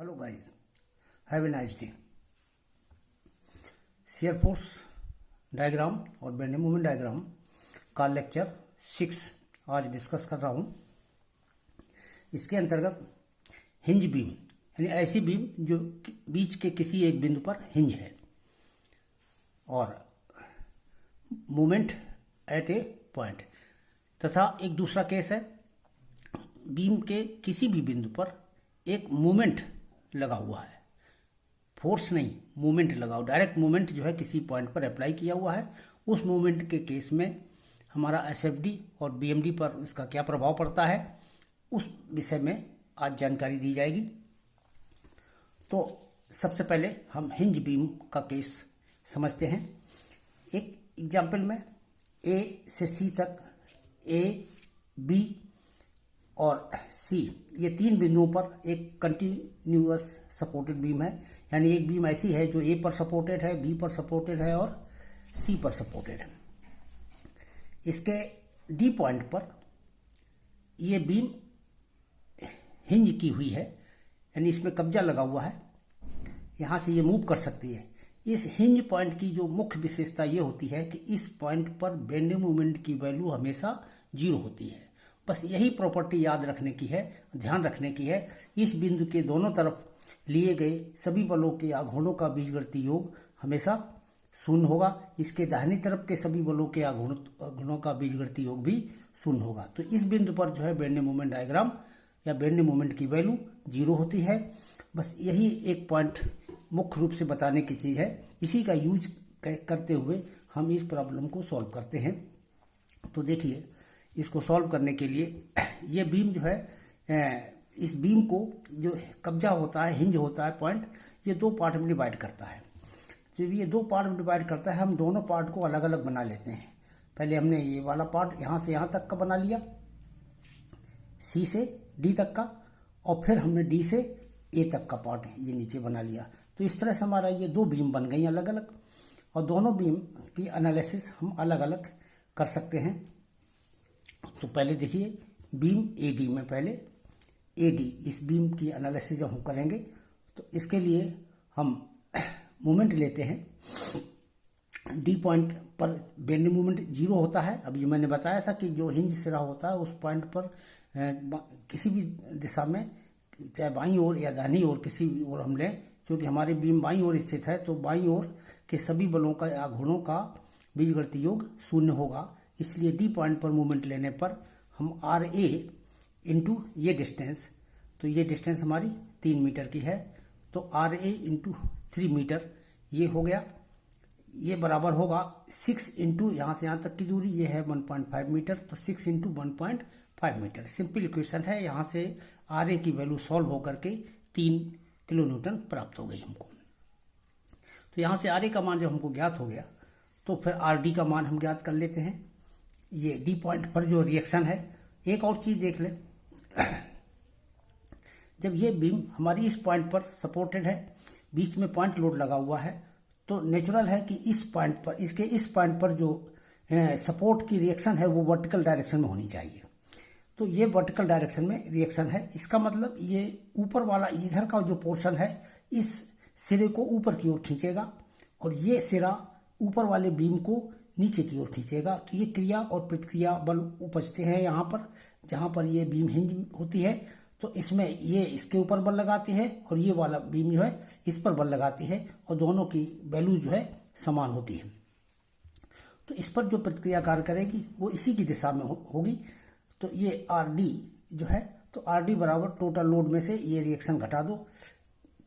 Hello guys, have a nice day. Shear force diagram और bending moment diagram का lecture 6 आज discuss कर रहा हूँ। इसके अंतर्गत हिंज बीम यानी ऐसी बीम जो बीच के किसी एक बिंदु पर हिंज है और मोमेंट एट ए पॉइंट, तथा एक दूसरा केस है बीम के किसी भी बिंदु पर एक मोमेंट लगा हुआ है, फोर्स नहीं मूवमेंट लगाओ, डायरेक्ट मूवमेंट जो है किसी पॉइंट पर अप्लाई किया हुआ है। उस मूवमेंट के केस में हमारा एसएफडी और बीएमडी पर इसका क्या प्रभाव पड़ता है, उस विषय में आज जानकारी दी जाएगी। तो सबसे पहले हम हिंज बीम का केस समझते हैं। एक एग्जाम्पल में ए से सी तक, ए बी और सी, ये तीन बिंदुओं पर एक कंटिन्यूअस सपोर्टेड बीम है। यानी एक बीम ऐसी है जो ए पर सपोर्टेड है, बी पर सपोर्टेड है और सी पर सपोर्टेड है। इसके डी पॉइंट पर ये बीम हिंज की हुई है, यानी इसमें कब्जा लगा हुआ है, यहाँ से ये मूव कर सकती है। इस हिंज पॉइंट की जो मुख्य विशेषता ये होती है कि इस पॉइंट पर बेंडिंग मोमेंट की वैल्यू हमेशा 0 होती है। बस यही प्रॉपर्टी याद रखने की है, ध्यान रखने की है। इस बिंदु के दोनों तरफ लिए गए सभी बलों के आघूर्णों का बीजगणितीय योग हमेशा 0 होगा। इसके दाहिनी तरफ के सभी बलों के आघूर्णों का बीजगणितीय योग भी 0 होगा। तो इस बिंदु पर जो है बेंडिंग मोमेंट डायग्राम या बेंडिंग मोमेंट की वैल्यू 0 होती है। बस यही एक पॉइंट मुख्य रूप से बताने की चीज़ है। इसी का यूज करते हुए हम इस प्रॉब्लम को सॉल्व करते हैं। तो देखिए, इसको सॉल्व करने के लिए ये बीम जो है, इस बीम को जो कब्जा होता है, हिंज होता है पॉइंट, ये 2 पार्ट में डिवाइड करता है। जब ये 2 पार्ट में डिवाइड करता है, हम दोनों पार्ट को अलग अलग बना लेते हैं। पहले हमने ये वाला पार्ट यहाँ से यहाँ तक का बना लिया, सी से डी तक का, और फिर हमने डी से ए तक का पार्ट ये नीचे बना लिया। तो इस तरह से हमारा ये 2 बीम बन गई अलग अलग, और दोनों बीम की एनालिसिस हम अलग अलग कर सकते हैं। तो पहले देखिए बीम ए डी में, पहले ए डी, इस बीम की एनालिसिस जब हम करेंगे तो इसके लिए हम मोमेंट लेते हैं। डी पॉइंट पर बेंडिंग मोमेंट 0 होता है। अभी मैंने बताया था कि जो हिंज सिरा होता है उस पॉइंट पर किसी भी दिशा में, चाहे बाईं ओर या दाहिनी ओर, किसी भी ओर हम लें, क्योंकि हमारी बीम बाईं ओर स्थित है तो बाईं ओर के सभी बलों का आघूर्णों का बीजगणितीय योग 0 होगा। इसलिए डी पॉइंट पर मूवमेंट लेने पर हम आर ए इंटू ये डिस्टेंस, तो ये डिस्टेंस हमारी 3 मीटर की है, तो आर ए इंटू 3 मीटर ये हो गया। ये बराबर होगा 6 इंटू यहाँ से यहाँ तक की दूरी, ये है 1.5 मीटर, तो 6 इंटू 1.5 मीटर। सिंपल इक्वेशन है। यहाँ से आर ए की वैल्यू सॉल्व होकर के 3 किलो न्यूटन प्राप्त हो गई हमको। तो यहाँ से आर ए का मान जब हमको ज्ञात हो गया तो फिर आर डी का मान हम ज्ञात कर लेते हैं। ये डी पॉइंट पर जो रिएक्शन है, एक और चीज देख लें, जब ये बीम हमारी इस पॉइंट पर सपोर्टेड है, बीच में पॉइंट लोड लगा हुआ है, तो नेचुरल है कि इस पॉइंट पर, इसके इस पॉइंट पर जो सपोर्ट की रिएक्शन है वो वर्टिकल डायरेक्शन में होनी चाहिए। तो ये वर्टिकल डायरेक्शन में रिएक्शन है। इसका मतलब ये ऊपर वाला इधर का जो पोर्शन है इस सिरे को ऊपर की ओर खींचेगा और ये सिरा ऊपर वाले बीम को नीचे की ओर खींचेगा। तो ये क्रिया और प्रतिक्रिया बल उपजते हैं यहाँ पर, जहाँ पर ये बीम हिंज होती है। तो इसमें ये इसके ऊपर बल लगाती है और ये वाला बीम जो है इस पर बल लगाती है, और दोनों की वैल्यू जो है समान होती है। तो इस पर जो प्रतिक्रिया कार्य करेगी वो इसी की दिशा में होगी। तो ये आर डी जो है, तो आर डी बराबर टोटल लोड में से ये रिएक्शन घटा दो,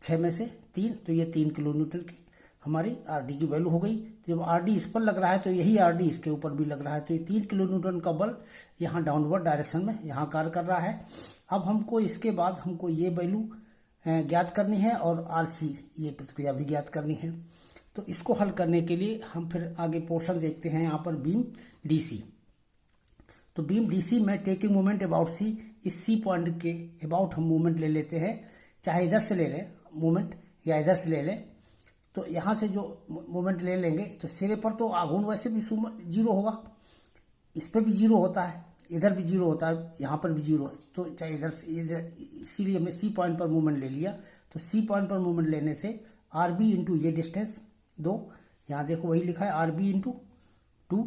6 में से 3, तो ये 3 किलो न्यूटन की हमारी आर डी की वैल्यू हो गई। जब आर डी इस पर लग रहा है तो यही आर डी इसके ऊपर भी लग रहा है, तो ये 3 किलो न्यूटन का बल यहाँ डाउनवर्ड डायरेक्शन में यहाँ कार्य कर रहा है। अब हमको इसके बाद हमको ये वैल्यू ज्ञात करनी है और आर सी, ये प्रतिक्रिया भी ज्ञात करनी है। तो इसको हल करने के लिए हम फिर आगे पोर्शन देखते हैं। यहाँ पर बीम डी सी, तो बीम डी सी में टेकिंग मोमेंट अबाउट सी, इस सी पॉइंट के अबाउट हम मूवमेंट ले लेते हैं, चाहे इधर से ले लें मूवमेंट या इधर से ले लें। तो यहाँ से जो मूवमेंट ले लेंगे तो सिरे पर तो आघूर्ण वैसे भी 0 होगा, इस पर भी 0 होता है, इधर भी 0 होता है, यहाँ पर भी 0 है। तो चाहे इधर, इसीलिए हमने सी पॉइंट पर मूवमेंट ले लिया तो सी पॉइंट पर मूवमेंट लेने से आर बी इंटू ये डिस्टेंस 2, यहाँ देखो वही लिखा है आर बी इंटू 2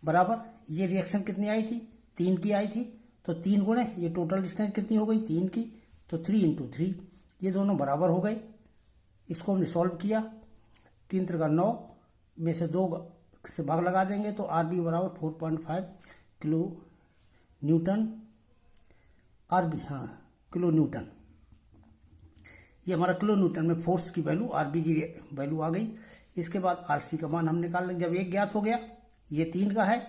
बराबर ये रिएक्शन कितनी आई थी, 3 की आई थी, तो 3 गुणे ये टोटल डिस्टेंस कितनी हो गई 3 की, तो 3 इंटू 3 ये दोनों बराबर हो गए। इसको हमने सॉल्व किया, 3 त्रिका 9 में से 2 से भाग लगा देंगे तो आर बी बराबर 4.5 kilonewton, R B kilonewton, ये हमारा किलो न्यूटन में फोर्स की वैल्यू आर बी की वैल्यू आ गई। इसके बाद आर सी का मान हम निकाल लेंगे। जब एक ज्ञात हो गया, ये 3 का है,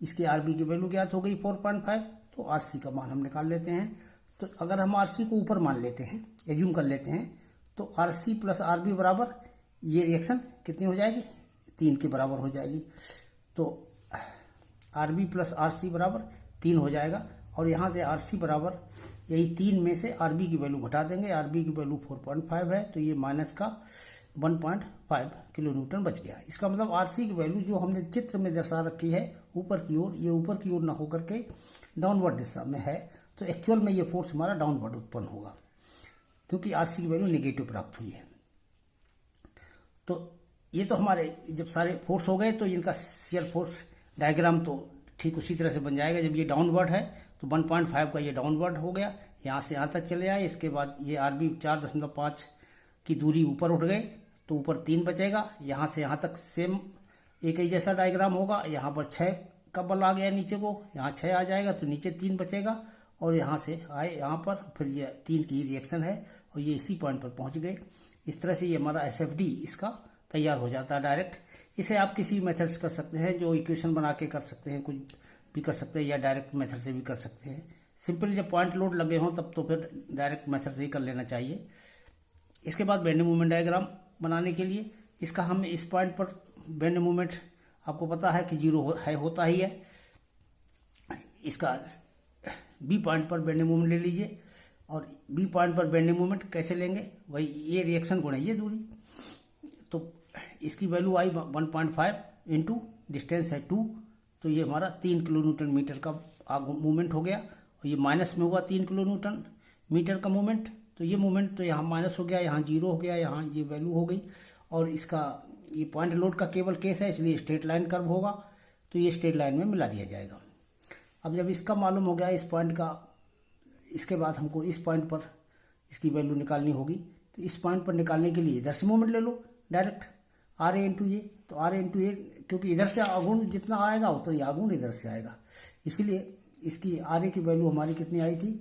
इसकी आर बी की वैल्यू ज्ञात हो गई 4.5, तो आर सी का मान हम निकाल लेते हैं। तो अगर हम आर सी को ऊपर मान लेते हैं, एज्यूम कर लेते हैं, तो R C plus R B बराबर ये रिएक्शन कितनी हो जाएगी, 3 के बराबर हो जाएगी। तो R B plus R C बराबर 3 हो जाएगा, और यहाँ से आर सी बराबर यही 3 में से आर बी की वैल्यू घटा देंगे। आर बी की वैल्यू 4.5 है, तो ये माइनस का 1.5 किलो न्यूटन बच गया। इसका मतलब आर सी की वैल्यू जो हमने चित्र में दर्शा रखी है ऊपर की ओर, ये ऊपर की ओर ना होकर के डाउनवर्ड दिशा में है, तो एक्चुअल में ये फोर्स हमारा डाउनवर्ड उत्पन्न होगा, क्योंकि आर सी की वैल्यू नेगेटिव प्राप्त हुई है। तो ये तो हमारे जब सारे फोर्स हो गए तो इनका शियर फोर्स डायग्राम तो ठीक उसी तरह से बन जाएगा। जब ये डाउनवर्ड है तो 1.5 का ये डाउनवर्ड हो गया, यहाँ से यहाँ तक चले आए। इसके बाद ये आर बी 4.5 की दूरी ऊपर उठ गए, तो ऊपर 3 बचेगा। यहाँ से यहाँ तक सेम एक ही जैसा डायग्राम होगा। यहाँ पर 6 का बल आ गया नीचे को, यहाँ 6 आ जाएगा, तो नीचे 3 बचेगा, और यहाँ से आए यहाँ पर, फिर ये 3 की रिएक्शन है और ये इसी पॉइंट पर पहुँच गए। इस तरह से ये हमारा एस एफ डी इसका तैयार हो जाता है डायरेक्ट। इसे आप किसी मेथड से कर सकते हैं, जो इक्वेशन बना के कर सकते हैं, कुछ भी कर सकते हैं, या डायरेक्ट मेथड से भी कर सकते हैं। सिंपली जब पॉइंट लोड लगे हों तब तो फिर डायरेक्ट मेथड से ही कर लेना चाहिए। इसके बाद बेंडिंग मूवमेंट डायग्राम बनाने के लिए इसका हम इस पॉइंट पर बेंडिंग मूवमेंट आपको पता है कि 0 होता ही है। इसका बी पॉइंट पर बेंडिंग मूवमेंट ले लीजिए, और बी पॉइंट पर बेंडिंग मूवमेंट कैसे लेंगे, वही ये रिएक्शन गुणा ये दूरी, तो इसकी वैल्यू आई 1.5 इंटू डिस्टेंस है 2, तो ये हमारा 3 किलो न्यूटन मीटर का मूवमेंट हो गया, और ये माइनस में हुआ 3 किलो न्यूटन मीटर का मूवमेंट, तो ये मूवमेंट तो यहाँ माइनस हो गया, यहाँ 0 हो गया, यहाँ ये वैल्यू हो गई। और इसका ये पॉइंट लोड का केवल केस है, इसलिए स्ट्रेट लाइन कर्व होगा, तो ये स्ट्रेट लाइन में मिला दिया जाएगा। अब जब इसका मालूम हो गया इस पॉइंट का, इसके बाद हमको इस पॉइंट पर इसकी वैल्यू निकालनी होगी। तो इस पॉइंट पर निकालने के लिए इधर से मूवमेंट ले लो डायरेक्ट, आर ए इंटू ए, तो आर ए इंटू ए, क्योंकि इधर से आघूर्ण जितना आएगा उतना ही आघूर्ण इधर से आएगा, इसलिए इसकी आर ए की वैल्यू हमारी कितनी आई थी,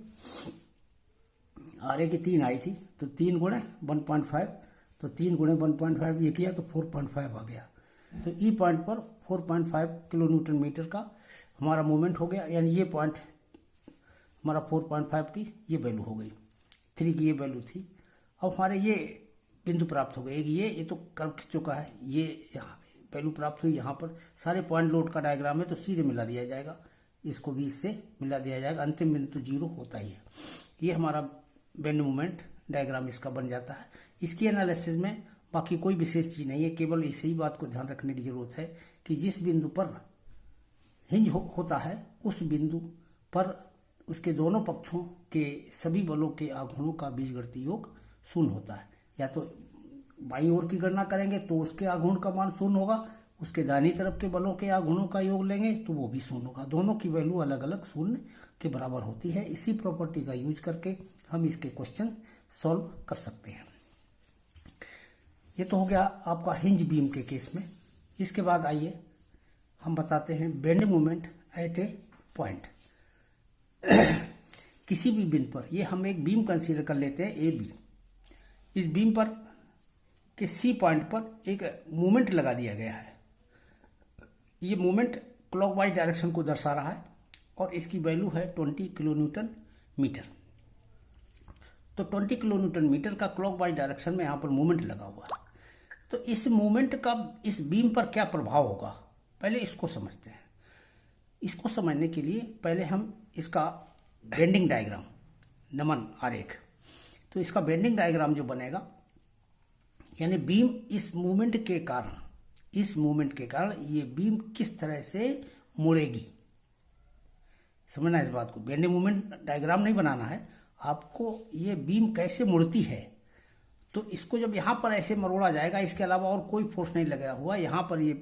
आर ए की 3 आई थी, तो 3 गुणे 1.5, तो 3 गुणे 1.5 ये किया तो 4.5 आ गया। तो ई पॉइंट पर 4.5 किलो न्यूटन मीटर का हमारा मूवमेंट हो गया, यानी ये पॉइंट हमारा 4.5 की ये वैल्यू हो गई, 3 की ये वैल्यू थी। अब हमारे ये बिंदु प्राप्त हो गए, ये तो कर्व खिंच चुका है, ये यहाँ वैल्यू प्राप्त हुई, यहाँ पर सारे पॉइंट लोड का डायग्राम है, तो सीधे मिला दिया जाएगा, इसको भी इससे मिला दिया जाएगा, अंतिम बिंदु तो 0 होता ही है। ये हमारा बेंड मूवमेंट डायग्राम इसका बन जाता है। इसकी एनालिसिस में बाकी कोई विशेष चीज नहीं है, केवल इसी बात को ध्यान रखने की जरूरत है कि जिस बिंदु पर हिंज होता है उस बिंदु पर उसके दोनों पक्षों के सभी बलों के आघूर्णों का बीजगणितीय योग 0 होता है। या तो बाईं ओर की गणना करेंगे तो उसके आघूर्ण का मान 0 होगा, उसके दाहिनी तरफ के बलों के आघूर्णों का योग लेंगे तो वो भी 0 होगा। दोनों की वैल्यू अलग अलग 0 के बराबर होती है। इसी प्रॉपर्टी का यूज करके हम इसके क्वेश्चन सॉल्व कर सकते हैं। ये तो हो गया आपका हिंज बीम के केस में। इसके बाद आइए हम बताते हैं bending moment at A point. किसी भी बिंदु पर, ये हम एक बीम कंसीडर कर लेते हैं ए बी। इस बीम पर के सी पॉइंट पर एक मोमेंट लगा दिया गया है। ये मोमेंट क्लॉकवाइज डायरेक्शन को दर्शा रहा है और इसकी वैल्यू है 20 किलो न्यूटन मीटर। तो 20 किलो न्यूटन मीटर का क्लॉकवाइज डायरेक्शन में यहाँ पर मोमेंट लगा हुआ है। तो इस मोमेंट का इस बीम पर क्या प्रभाव होगा, पहले इसको समझते हैं। इसको समझने के लिए पहले हम इसका बेंडिंग डायग्राम, नमन आरेख, तो इसका बेंडिंग डायग्राम जो बनेगा, यानी बीम इस मूवमेंट के कारण ये बीम किस तरह से मुड़ेगी, समझना इस बात को। बेंडिंग मूवमेंट डायग्राम नहीं बनाना है आपको, ये बीम कैसे मुड़ती है तो इसको जब यहाँ पर ऐसे मरोड़ा जाएगा, इसके अलावा और कोई फोर्स नहीं लगा हुआ, यहाँ पर ये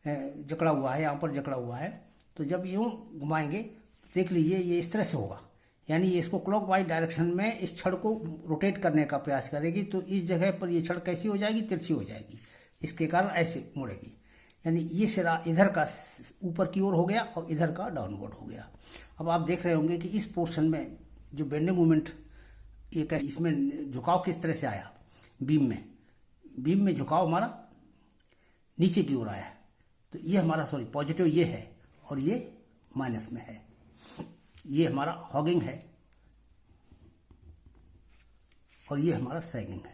जकड़ा हुआ है, यहाँ पर जकड़ा हुआ है, तो जब यूँ घुमाएंगे तो देख लीजिए ये इस तरह से होगा, यानी ये इसको क्लॉकवाइज डायरेक्शन में इस छड़ को रोटेट करने का प्रयास करेगी, तो इस जगह पर ये छड़ कैसी हो जाएगी, तिरछी हो जाएगी, इसके कारण ऐसे मुड़ेगी, यानी ये सिरा इधर का ऊपर की ओर हो गया और इधर का डाउनवर्ड हो गया। अब आप देख रहे होंगे कि इस पोर्शन में जो बेंडिंग मोमेंट ये कैसे, इसमें झुकाव किस तरह से आया, बीम में झुकाव हमारा नीचे की ओर आया है, तो ये हमारा पॉजिटिव ये है और ये माइनस में है, ये हमारा हॉगिंग है और ये हमारा सैगिंग है।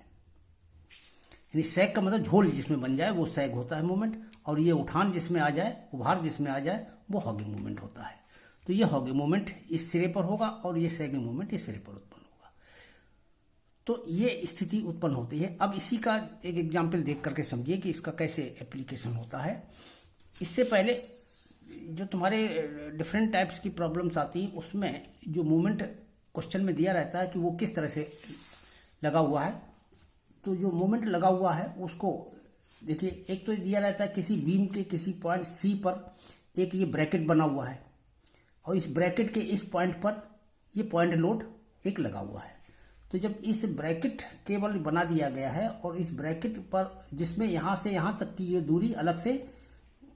यानी सैग का मतलब झोल जिसमें बन जाए वो सैग होता है मूवमेंट, और ये उठान जिसमें आ जाए, उभार जिसमें आ जाए, वो हॉगिंग मूवमेंट होता है। तो ये हॉगिंग मूवमेंट इस सिरे पर होगा और ये सैगिंग मूवमेंट इस सिरे पर उत्पन्न होगा। तो ये स्थिति उत्पन्न होती है। अब इसी का एक एग्जाम्पल देख करके समझिए कि इसका कैसे एप्लीकेशन होता है। इससे पहले जो तुम्हारे डिफरेंट टाइप्स की प्रॉब्लम्स आती हैं उसमें जो मूवमेंट क्वेश्चन में दिया रहता है कि वो किस तरह से लगा हुआ है, तो जो मूवमेंट लगा हुआ है उसको देखिए, एक तो दिया रहता है किसी बीम के किसी पॉइंट सी पर एक ये ब्रैकेट बना हुआ है और इस ब्रैकेट के इस पॉइंट पर ये पॉइंट लोड एक लगा हुआ है। तो जब इस ब्रैकेट केवल बना दिया गया है और इस ब्रैकेट पर जिसमें यहाँ से यहाँ तक की ये दूरी अलग से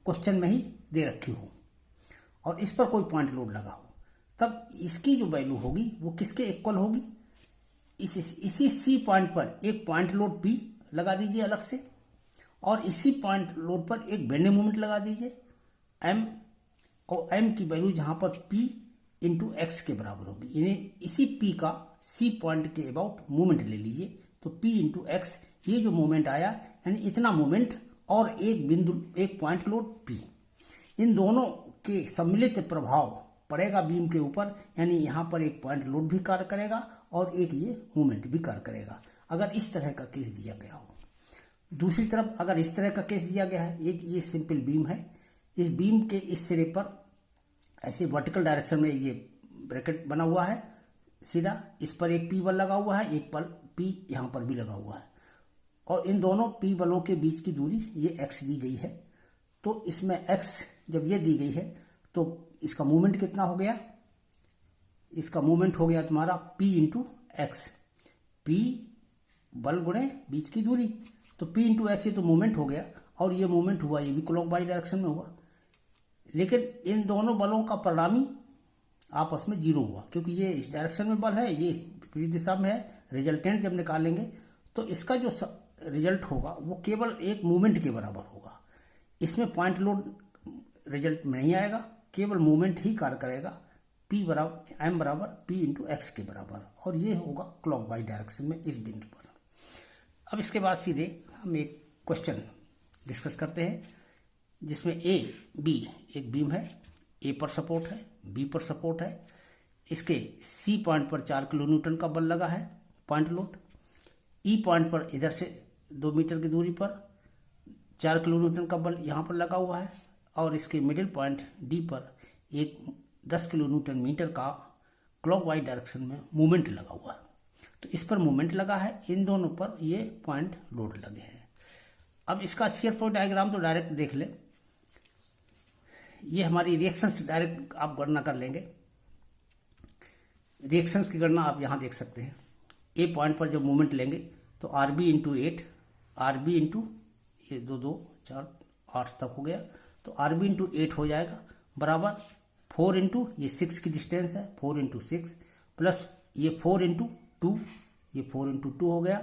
क्वेश्चन में ही दे रखी हो और इस पर कोई पॉइंट लोड लगा हो, तब इसकी जो वैल्यू होगी वो किसके इक्वल होगी, इसी सी पॉइंट पर एक पॉइंट लोड पी लगा दीजिए अलग से और इसी पॉइंट लोड पर एक बेंडिंग मोमेंट लगा दीजिए एम, और एम की वैल्यू जहां पर पी इंटू एक्स के बराबर होगी, यानी इसी पी का सी पॉइंट के अबाउट मोमेंट ले लीजिए, तो पी इंटू एक्स ये जो मोमेंट आया यानी इतना मोमेंट और एक बिंदु एक पॉइंट लोड पी, इन दोनों के सम्मिलित प्रभाव पड़ेगा बीम के ऊपर, यानी यहाँ पर एक पॉइंट लोड भी कार्य करेगा और एक ये मूवमेंट भी कार्य करेगा, अगर इस तरह का केस दिया गया हो। दूसरी तरफ अगर इस तरह का केस दिया गया है, एक ये सिंपल बीम है, इस बीम के इस सिरे पर ऐसे वर्टिकल डायरेक्शन में ये ब्रैकेट बना हुआ है सीधा, इस पर एक पी बल लगा हुआ है, एक बल पी यहाँ पर भी लगा हुआ है और इन दोनों पी बलों के बीच की दूरी ये एक्स दी गई है। तो इसमें एक्स जब ये दी गई है तो इसका मूवमेंट कितना हो गया, इसका मूवमेंट हो गया तुम्हारा पी इंटू एक्स, पी बल गुणे बीच की दूरी, तो पी इंटू एक्स ये तो मूवमेंट हो गया और ये मूवमेंट हुआ, ये भी क्लॉकवाइज डायरेक्शन में हुआ, लेकिन इन दोनों बलों का परिणामी आपस में जीरो हुआ, क्योंकि ये इस डायरेक्शन में बल है, ये विपरीत दिशा में है। रिजल्टेंट जब निकालेंगे तो इसका जो रिजल्ट होगा वो केवल एक मूवमेंट के बराबर होगा, इसमें पॉइंट लोड रिजल्ट में नहीं आएगा, केवल मूवमेंट ही कार्य करेगा, पी बराबर एम बराबर पी इंटू एक्स के बराबर, और ये होगा क्लॉकवाइज डायरेक्शन में इस बिंदु पर। अब इसके बाद सीधे हम एक क्वेश्चन डिस्कस करते हैं जिसमें ए बी एक बीम है, ए पर सपोर्ट है, बी पर सपोर्ट है, इसके सी पॉइंट पर 4 किलो न्यूटन का बल लगा है पॉइंट लोड, ई पॉइंट पर इधर से 2 मीटर की दूरी पर 4 किलो न्यूटन का बल यहाँ पर लगा हुआ है और इसके मिडिल पॉइंट डी पर एक 10 किलो न्यूटन मीटर का क्लॉकवाइज डायरेक्शन में मूवमेंट लगा हुआ है। तो इस पर मूवमेंट लगा है, इन दोनों पर ये पॉइंट लोड लगे हैं। अब इसका शियर फ्लो डायग्राम तो डायरेक्ट देख ले, ये हमारी रिएक्शंस डायरेक्ट आप गणना कर लेंगे, रिएक्शंस की गणना आप यहाँ देख सकते हैं। ए पॉइंट पर जब मूवमेंट लेंगे तो R B into 8, R B into ये 2 2 4 8 तक हो गया, तो आर बी इंटू 8 हो जाएगा बराबर 4 इंटू ये 6 की डिस्टेंस है, 4 इंटू 6 प्लस ये 4 इंटू 2, ये 4 इंटू 2 हो गया,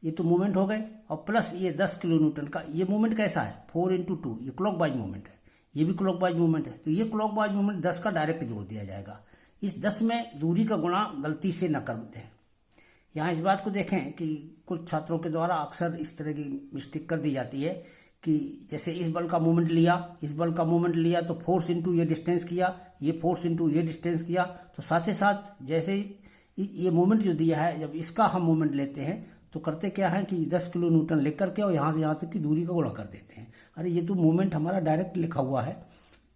ये तो मूवमेंट हो गए, और प्लस ये 10 किलो न्यूटन का ये मूवमेंट कैसा है 4 इंटू 2, ये क्लॉकवाइज मूवमेंट है, ये भी क्लॉकवाइज मूवमेंट है, तो ये क्लॉकवाइज मूवमेंट 10 का डायरेक्ट जोड़ दिया जाएगा। इस 10 में दूरी का गुणा गलती से न कर दें। यहाँ इस बात को देखें कि कुछ छात्रों के द्वारा अक्सर इस तरह की मिस्टेक कर दी जाती है कि जैसे इस बल का मूवमेंट लिया, इस बल का मूवमेंट लिया तो फोर्स इंटू ये डिस्टेंस किया, ये फोर्स इंटू ये डिस्टेंस किया, तो साथ ही साथ जैसे ये मूवमेंट जो दिया है जब इसका हम मूवमेंट लेते हैं तो करते क्या है कि 10 किलो न्यूटन लेकर के और यहाँ से यहाँ तक की दूरी का गुणा कर देते हैं। अरे ये तो मूवमेंट हमारा डायरेक्ट लिखा हुआ है,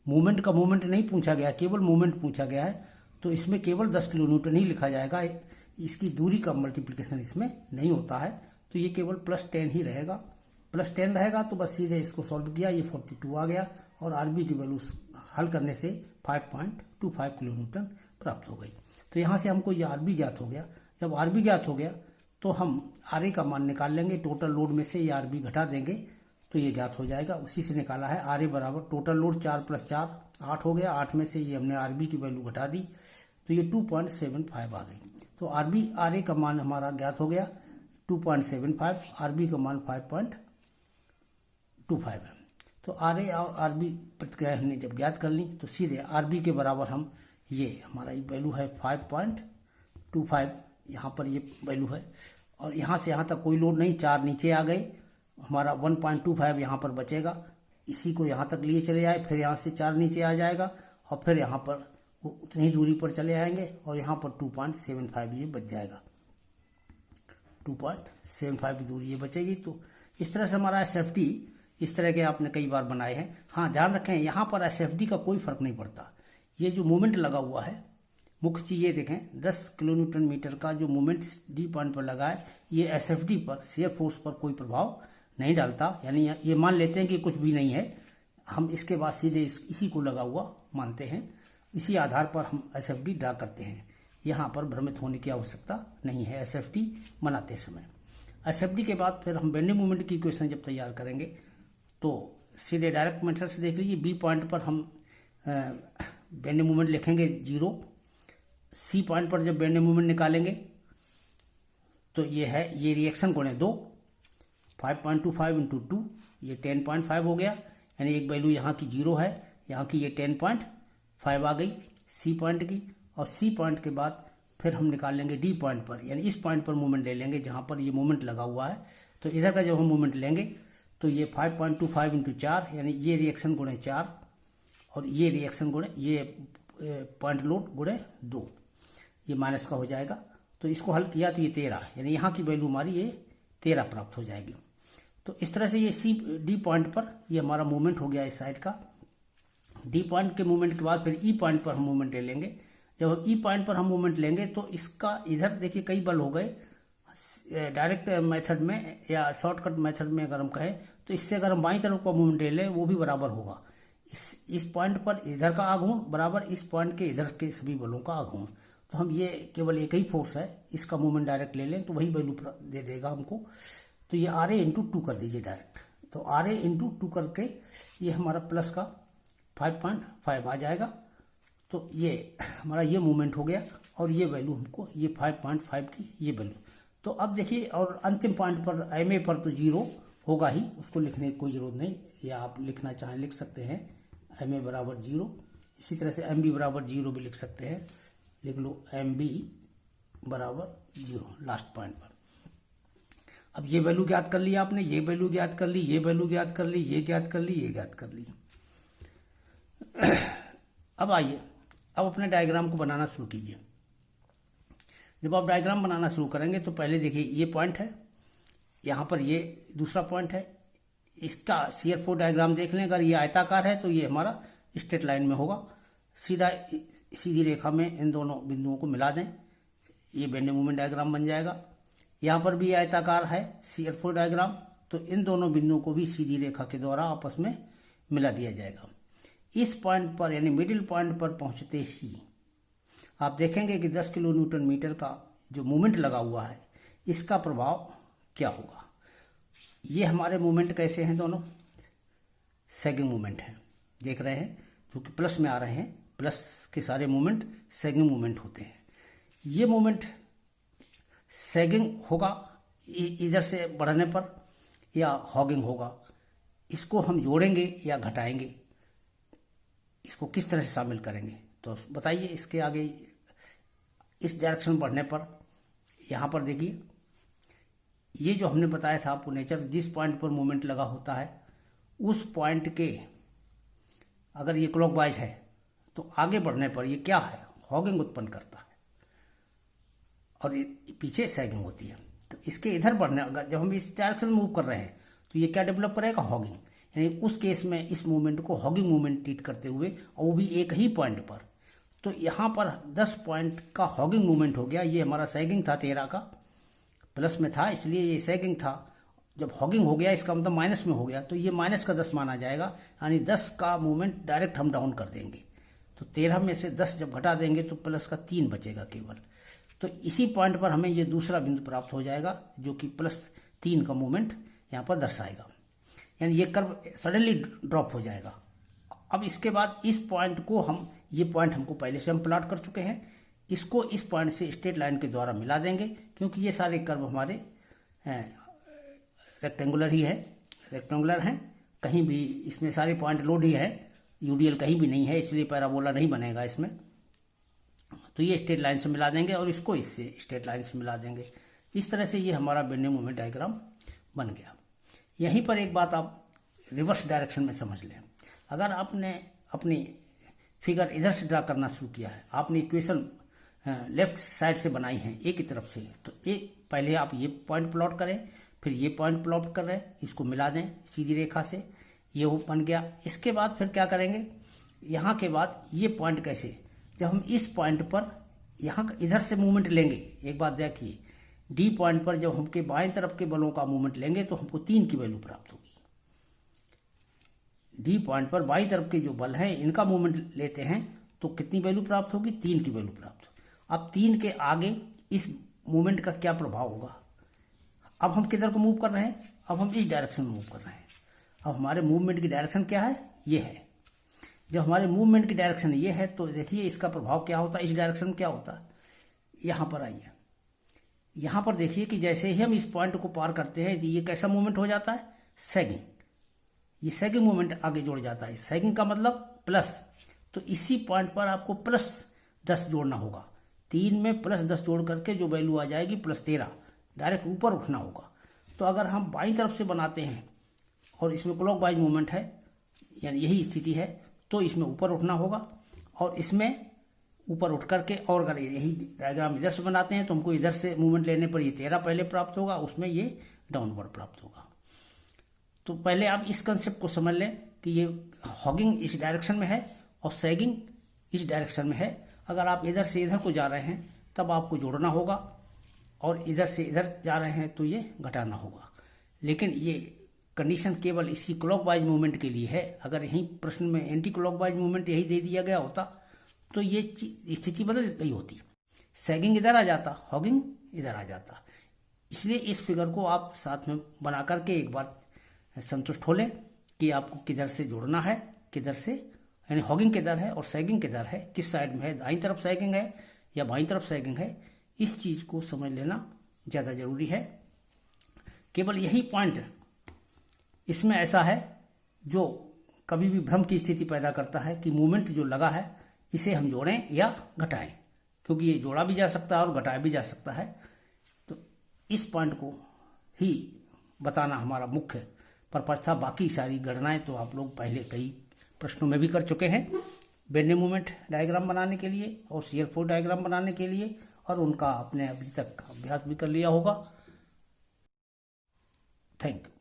मूवमेंट का मूवमेंट नहीं पूछा गया, केवल मूवमेंट पूछा गया है, तो इसमें केवल 10 किलो न्यूटन ही लिखा जाएगा। इसकी दूरी का मल्टीप्लिकेशन इसमें नहीं होता है, तो ये केवल +10 ही रहेगा। +10 रहेगा तो बस सीधे इसको सॉल्व किया, ये 42 आ गया और आरबी की वैल्यू हल करने से 5.25 किलो न्यूटन प्राप्त हो गई। तो यहाँ से हमको ये आरबी ज्ञात हो गया। जब आरबी ज्ञात हो गया तो हम आरए का मान निकाल लेंगे, टोटल लोड में से ये आरबी घटा देंगे तो ये ज्ञात हो जाएगा। उसी से निकाला है आरए बराबर टोटल लोड 4 + 4 8 हो गया, 8 में से ये हमने आरबी की वैल्यू घटा दी तो ये 2.75 आ गई। तो आरए का मान हमारा ज्ञात हो गया 2.75, आरबी का मान 5.25 है। तो आरए और आरबी प्रतिक्रिया हमने जब ज्ञात कर ली तो सीधे आरबी के बराबर हम ये हमारा ये वैल्यू है 5.25, यहाँ पर ये वैल्यू है और यहाँ से यहाँ तक कोई लोड नहीं, 4 नीचे आ गए, हमारा 1.25 यहाँ पर बचेगा। इसी को यहाँ तक लिए चले जाए, फिर यहाँ से 4 नीचे आ जाएगा और फिर यहाँ पर वो उतनी ही दूरी पर चले आएंगे और यहाँ पर 2.75 ये बच जाएगा, 2.75 दूरी ये बचेगी। तो इस तरह से हमारा SFD इस तरह के आपने कई बार बनाए हैं। हाँ, ध्यान रखें यहाँ पर SFD का कोई फर्क नहीं पड़ता। ये जो मोमेंट लगा हुआ है, मुख्य चीज़ ये देखें 10 किलो न्यूटन मीटर का जो मोमेंट डी पॉइंट पर लगा है, ये SFD पर शेयर फोर्स पर कोई प्रभाव नहीं डालता। यानी ये मान लेते हैं कि कुछ भी नहीं है, हम इसके बाद सीधे इसी को लगा हुआ मानते हैं, इसी आधार पर हम SFD ड्रा करते हैं। यहाँ पर भ्रमित होने की आवश्यकता नहीं है SFD बनाते समय। SFD के बाद फिर हम बेंडिंग मोमेंट की इक्वेशन जब तैयार करेंगे तो सीधे डायरेक्ट मेथड से देख लीजिए, बी पॉइंट पर हम बेंडिंग मोमेंट लिखेंगे 0, सी पॉइंट पर जब बेंडिंग मोमेंट निकालेंगे तो ये है ये रिएक्शन गुणे 2, 5.25 × 2 ये 10.5 हो गया। यानी एक वैल्यू यहाँ की 0 है, यहाँ की ये 10.5 आ गई सी पॉइंट की। और सी पॉइंट के बाद फिर हम निकाल लेंगे डी पॉइंट पर, यानी इस पॉइंट पर मोमेंट ले लेंगे जहाँ पर ये मोमेंट लगा हुआ है। तो इधर का जब हम मोमेंट लेंगे तो ये 5.25 × 4 यानी ये रिएक्शन गुणे 4 और ये रिएक्शन गुणे ये पॉइंट लोड गुणे 2, ये माइनस का हो जाएगा। तो इसको हल किया तो ये 13, यानी यहाँ की वैल्यू हमारी ये 13 प्राप्त हो जाएगी। तो इस तरह से ये डी पॉइंट पर ये हमारा मूवमेंट हो गया इस साइड का। डी पॉइंट के मूवमेंट के बाद फिर ई पॉइंट पर हम मूवमेंट ले लेंगे। जब ई पॉइंट पर हम मूवमेंट लेंगे तो इसका इधर देखिए कई बल हो गए। डायरेक्ट मेथड में या शॉर्टकट मेथड में अगर हम कहें तो इससे अगर हम बाईं तरफ का मूवमेंट ले लें वो भी बराबर होगा इस पॉइंट पर इधर का आघूर्ण बराबर इस पॉइंट के इधर के सभी बलों का आघूर्ण। तो हम ये केवल एक ही फोर्स है, इसका मूवमेंट डायरेक्ट ले लें तो वही वैल्यू दे देगा हमको। तो ये RA × 2 कर दीजिए डायरेक्ट। तो RA × 2 करके ये हमारा प्लस का 5.5 आ जाएगा। तो ये हमारा ये मूवमेंट हो गया और ये वैल्यू हमको ये 5.5 की ये वैल्यू। तो अब देखिए और अंतिम पॉइंट पर MA पर तो 0 होगा ही, उसको लिखने की कोई ज़रूरत नहीं, या आप लिखना चाहें लिख सकते हैं MA बराबर 0। इसी तरह से MB बराबर 0 भी लिख सकते हैं, लिख लो MB बराबर 0 लास्ट पॉइंट पर। अब ये वैल्यू ज्ञात कर लिया आपने, ये वैल्यू ज्ञात कर ली, ये वैल्यू ज्ञात कर ली, ये ज्ञात कर ली, ये ज्ञात कर ली। अब आइए अब अपने डायग्राम को बनाना शुरू कीजिए। जब आप डायग्राम बनाना शुरू करेंगे तो पहले देखिए ये पॉइंट है, यहाँ पर ये दूसरा पॉइंट है, इसका शियर फोर्स डायग्राम देख लें। अगर ये आयताकार है तो ये हमारा स्ट्रेट लाइन में होगा, सीधा सीधी रेखा में इन दोनों बिंदुओं को मिला दें, ये बेंडिंग मोमेंट डायग्राम बन जाएगा। यहाँ पर भी आयताकार है शियर फोर्स डायग्राम, तो इन दोनों बिंदुओं को भी सीधी रेखा के द्वारा आपस में मिला दिया जाएगा। इस पॉइंट पर यानी मिडिल पॉइंट पर पहुंचते ही आप देखेंगे कि 10 किलो न्यूटन मीटर का जो मूवमेंट लगा हुआ है इसका प्रभाव क्या होगा। ये हमारे मूवमेंट कैसे हैं, दोनों सैगिंग मूवमेंट हैं, देख रहे हैं, जो कि प्लस में आ रहे हैं। प्लस के सारे मूवमेंट सैगिंग मूवमेंट होते हैं। ये मूवमेंट सैगिंग होगा इधर से बढ़ने पर या हॉगिंग होगा। इसको हम जोड़ेंगे या घटाएंगे, इसको किस तरह से शामिल करेंगे तो बताइए। इसके आगे इस डायरेक्शन में बढ़ने पर यहाँ पर देखिए ये जो हमने बताया था आपको नेचर, जिस पॉइंट पर मूवमेंट लगा होता है उस पॉइंट के अगर ये क्लॉकवाइज है तो आगे बढ़ने पर ये क्या है, हॉगिंग उत्पन्न करता है और ये पीछे सैगिंग होती है। तो इसके इधर बढ़ने अगर जब हम इस डायरेक्शन में मूव कर रहे हैं तो ये क्या डेवलप करेगा, हॉगिंग। यानी उस केस में इस मूवमेंट को हॉगिंग मूवमेंट ट्रीट करते हुए और वो भी एक ही पॉइंट पर, तो यहाँ पर 10 पॉइंट का हॉगिंग मूवमेंट हो गया। ये हमारा सैगिंग था 13 का, प्लस में था इसलिए ये सैगिंग था। जब हॉगिंग हो गया इसका मतलब माइनस में हो गया, तो ये माइनस का 10 माना जाएगा, यानी 10 का मूवमेंट डायरेक्ट हम डाउन कर देंगे। तो 13 में से 10 जब घटा देंगे तो प्लस का 3 बचेगा केवल। तो इसी पॉइंट पर हमें ये दूसरा बिंदु प्राप्त हो जाएगा जो कि +3 का मूवमेंट यहाँ पर दर्शाएगा, यानी ये कर्व सडनली ड्रॉप हो जाएगा। अब इसके बाद इस पॉइंट को ये पॉइंट हमको पहले से हम प्लॉट कर चुके हैं, इसको इस पॉइंट से स्ट्रेट लाइन के द्वारा मिला देंगे, क्योंकि ये सारे कर्व हमारे रेक्टेंगुलर हैं, कहीं भी इसमें सारे पॉइंट लोड ही है, यूडीएल कहीं भी नहीं है, इसलिए पैराबोला नहीं बनेगा इसमें। तो ये स्ट्रेट लाइन से मिला देंगे और इसको इससे स्ट्रेट लाइन से मिला देंगे। इस तरह से ये हमारा बेंडिंग मोमेंट डायग्राम बन गया। यहीं पर एक बात आप रिवर्स डायरेक्शन में समझ लें। अगर आपने अपनी फिगर इधर से ड्रा करना शुरू किया है, आपने इक्वेशन लेफ्ट साइड से बनाई है ए की तरफ से, तो पहले आप ये पॉइंट प्लॉट करें, फिर ये पॉइंट प्लॉट कर रहे हैं, इसको मिला दें सीधी रेखा से, ये वो बन गया। इसके बाद फिर क्या करेंगे, यहाँ के बाद ये पॉइंट कैसे, जब हम इस पॉइंट पर यहाँ इधर से मूवमेंट लेंगे, एक बात देखिए, डी पॉइंट पर जब हमके बाएं तरफ के बलों का मूवमेंट लेंगे तो हमको 3 की वैल्यू प्राप्त होगी। डी पॉइंट पर बाईं तरफ के जो बल हैं इनका मूवमेंट लेते हैं तो कितनी वैल्यू प्राप्त होगी, 3 की वैल्यू प्राप्त होगी। अब 3 के आगे इस मूवमेंट का क्या प्रभाव होगा, अब हम किधर को मूव कर रहे हैं, अब हम इस डायरेक्शन में मूव कर रहे हैं। अब हमारे मूवमेंट की डायरेक्शन क्या है, ये है। जब हमारे मूवमेंट की डायरेक्शन ये है तो देखिए इसका प्रभाव क्या होता है, इस डायरेक्शन में क्या होता है। यहाँ पर आइए, यहाँ पर देखिए कि जैसे ही हम इस पॉइंट को पार करते हैं ये कैसा मूवमेंट हो जाता है, सैगिंग। ये सैगिंग मूवमेंट आगे जोड़ जाता है। सैगिंग का मतलब प्लस, तो इसी पॉइंट पर आपको +10 जोड़ना होगा। 3 में +10 जोड़ करके जो वैल्यू आ जाएगी +13, डायरेक्ट ऊपर उठना होगा। तो अगर हम बाईं तरफ से बनाते हैं और इसमें क्लॉकवाइज मूवमेंट है, यानी यही स्थिति है, तो इसमें ऊपर उठना होगा और इसमें ऊपर उठ करके, और अगर यही डायग्राम इधर से बनाते हैं तो हमको इधर से मूवमेंट लेने पर ये 13 पहले प्राप्त होगा, उसमें ये डाउनवर्ड प्राप्त होगा। तो पहले आप इस कंसेप्ट को समझ लें कि ये हॉगिंग इस डायरेक्शन में है और सैगिंग इस डायरेक्शन में है। अगर आप इधर से इधर को जा रहे हैं तब आपको जोड़ना होगा, और इधर से इधर जा रहे हैं तो ये घटाना होगा। लेकिन ये कंडीशन केवल इसी क्लॉकवाइज मूवमेंट के लिए है। अगर यहीं प्रश्न में एंटी क्लॉकवाइज मूवमेंट यही दे दिया गया होता तो ये स्थिति बदल गई होती, सैगिंग इधर आ जाता, हॉगिंग इधर आ जाता। इसलिए इस फिगर को आप साथ में बना करके एक बार संतुष्ट हो लें कि आपको किधर से जोड़ना है, किधर से, यानी हॉगिंग किधर है और सैगिंग किधर है, किस साइड में है, दाईं तरफ सैगिंग है या बाईं तरफ सैगिंग है। इस चीज को समझ लेना ज्यादा जरूरी है। केवल यही पॉइंट इसमें ऐसा है जो कभी भी भ्रम की स्थिति पैदा करता है कि मूवमेंट जो लगा है इसे हम जोड़ें या घटाएं, क्योंकि ये जोड़ा भी जा सकता है और घटाया भी जा सकता है। तो इस पॉइंट को ही बताना हमारा मुख्य पर्पज था। बाकी सारी गणनाएं तो आप लोग पहले कई प्रश्नों में भी कर चुके हैं, बेंडिंग मोमेंट डायग्राम बनाने के लिए और शियर फोर्स डायग्राम बनाने के लिए, और उनका आपने अभी तक अभ्यास भी कर लिया होगा। Thank you.